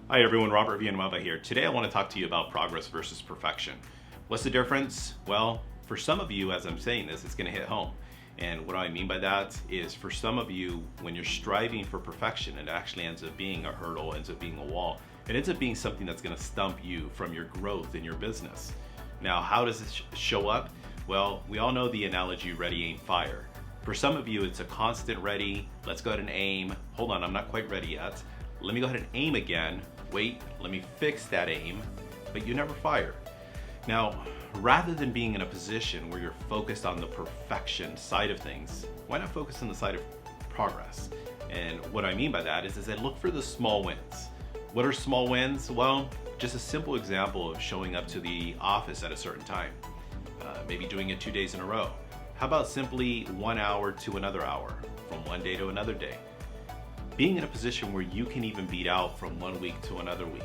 Hi everyone, Robert Villanueva here. Today I want to talk to you about progress versus perfection. What's the difference? Well, for some of you, as I'm saying this, it's going to hit home. And what I mean by that is for some of you, when you're striving for perfection, it actually ends up being a hurdle, ends up being a wall. It ends up being something that's going to stump you from your growth in your business. Now, how does this show up? Well, we all know the analogy ready, aim, fire. For some of you, it's a constant ready, let's go ahead and aim. Hold on, I'm not quite ready yet. Let me go ahead and aim again. Wait, let me fix that aim, but you never fire. Now, rather than being in a position where you're focused on the perfection side of things, why not focus on the side of progress? And what I mean by that is that look for the small wins. What are small wins? Well, just a simple example of showing up to the office at a certain time, maybe doing it 2 days in a row. How about simply 1 hour to another hour, from one day to another day? Being in a position where you can even beat out from 1 week to another week.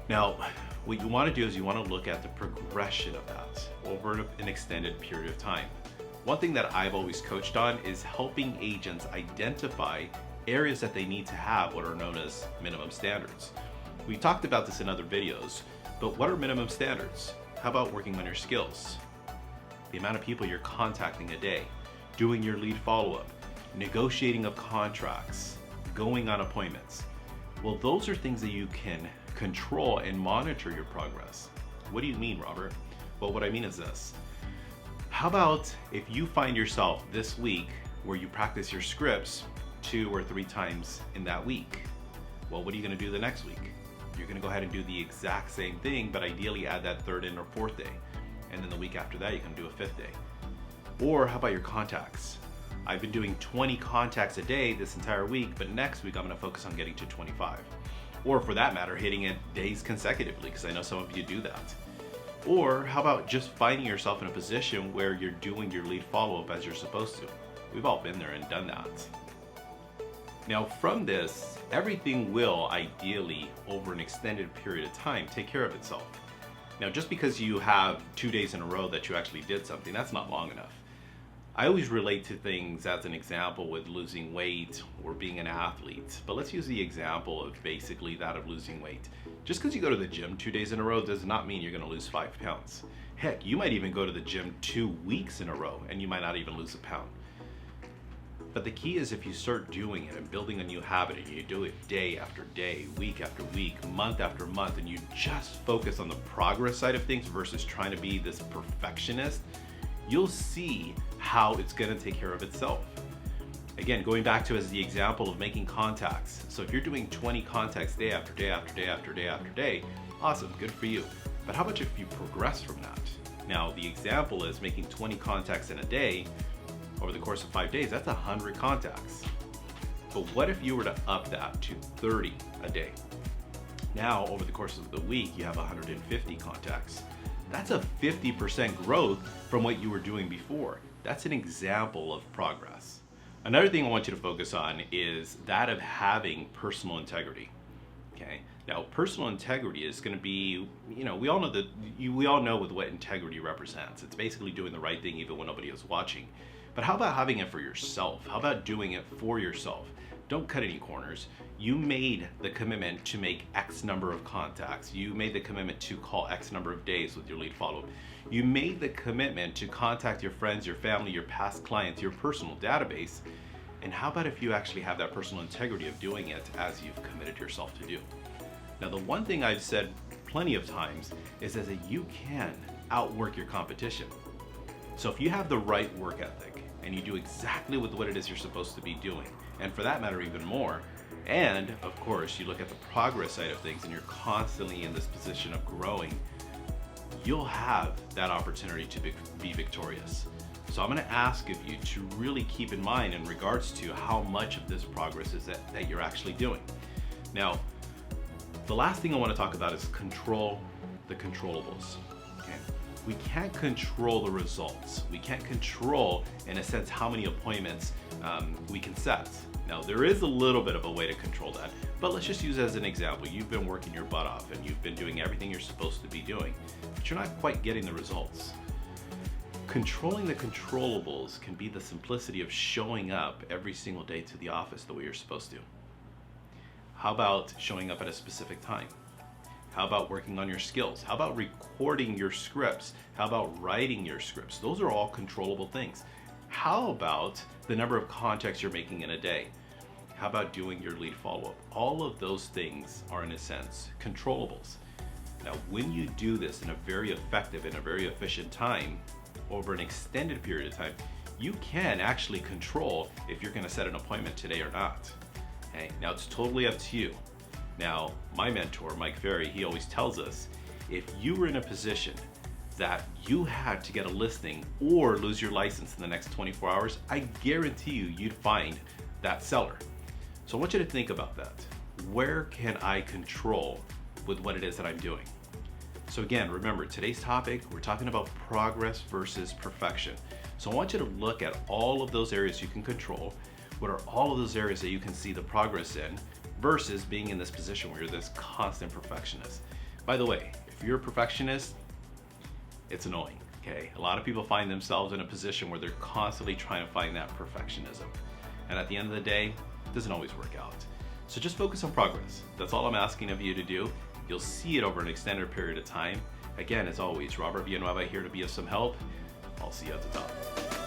Now, what you want to do is you want to look at the progression of that over an extended period of time. One thing that I've always coached on is helping agents identify areas that they need to have what are known as minimum standards. We talked about this in other videos, but what are minimum standards? How about working on your skills? The amount of people you're contacting a day, doing your lead follow-up, negotiating of contracts, going on appointments. Well, those are things that you can control and monitor your progress. What do you mean, Robert? Well, what I mean is this. How about if you find yourself this week where you practice your scripts 2 or 3 times in that week? Well, what are you going to do the next week? You're going to go ahead and do the exact same thing, but ideally add that 3rd and or 4th day. And then the week after that, you can do a 5th day. Or how about your contacts? I've been doing 20 contacts a day this entire week, but next week I'm going to focus on getting to 25. Or for that matter, hitting it days consecutively, because I know some of you do that. Or how about just finding yourself in a position where you're doing your lead follow-up as you're supposed to? We've all been there and done that. Now from this, everything will ideally, over an extended period of time, take care of itself. Now just because you have 2 days in a row that you actually did something, that's not long enough. I always relate to things as an example with losing weight or being an athlete, but let's use the example of basically that of losing weight. Just because you go to the gym 2 days in a row does not mean you're going to lose 5 pounds. Heck, you might even go to the gym 2 weeks in a row and you might not even lose a pound. But the key is if you start doing it and building a new habit and you do it day after day, week after week, month after month, and you just focus on the progress side of things versus trying to be this perfectionist, you'll see how it's going to take care of itself. Again, going back to as the example of making contacts. So if you're doing 20 contacts day after day after day after day after day, awesome, good for you. But how much if you progress from that? Now, the example is making 20 contacts in a day over the course of 5 days, that's 100 contacts. But what if you were to up that to 30 a day? Now, over the course of the week, you have 150 contacts. That's a 50% growth from what you were doing before. That's an example of progress. Another thing I want you to focus on is that of having personal integrity. Okay. Now, personal integrity is going to be, we all know with what integrity represents. It's basically doing the right thing even when nobody is watching. But how about having it for yourself? How about doing it for yourself? Don't cut any corners. You made the commitment to make X number of contacts. You made the commitment to call X number of days with your lead follow-up. You made the commitment to contact your friends, your family, your past clients, your personal database. And how about if you actually have that personal integrity of doing it as you've committed yourself to do? Now, the one thing I've said plenty of times is that you can outwork your competition. So if you have the right work ethic and you do exactly what it is you're supposed to be doing, and for that matter even more, and of course you look at the progress side of things and you're constantly in this position of growing, you'll have that opportunity to be victorious. So I'm going to ask of you to really keep in mind in regards to how much of this progress is that you're actually doing. Now, the last thing I want to talk about is control the controllables. Okay? We can't control the results. We can't control, in a sense, how many appointments we can set. Now, there is a little bit of a way to control that, but let's just use as an example. You've been working your butt off and you've been doing everything you're supposed to be doing, but you're not quite getting the results. Controlling the controllables can be the simplicity of showing up every single day to the office the way you're supposed to. How about showing up at a specific time? How about working on your skills? How about recording your scripts? How about writing your scripts? Those are all controllable things. How about the number of contacts you're making in a day? How about doing your lead follow-up? All of those things are, in a sense, controllables. Now, when you do this in a very effective and a very efficient time, over an extended period of time, you can actually control if you're gonna set an appointment today or not. Okay? Now, it's totally up to you. Now, my mentor, Mike Ferry, he always tells us, if you were in a position that you had to get a listing or lose your license in the next 24 hours, I guarantee you'd find that seller. So I want you to think about that. Where can I control with what it is that I'm doing? So again, remember, today's topic, we're talking about progress versus perfection. So I want you to look at all of those areas you can control. What are all of those areas that you can see the progress in versus being in this position where you're this constant perfectionist? By the way, if you're a perfectionist, it's annoying, okay? A lot of people find themselves in a position where they're constantly trying to find that perfectionism. And at the end of the day, it doesn't always work out. So just focus on progress. That's all I'm asking of you to do. You'll see it over an extended period of time. Again, as always, Robert Villanueva here to be of some help. I'll see you at the top.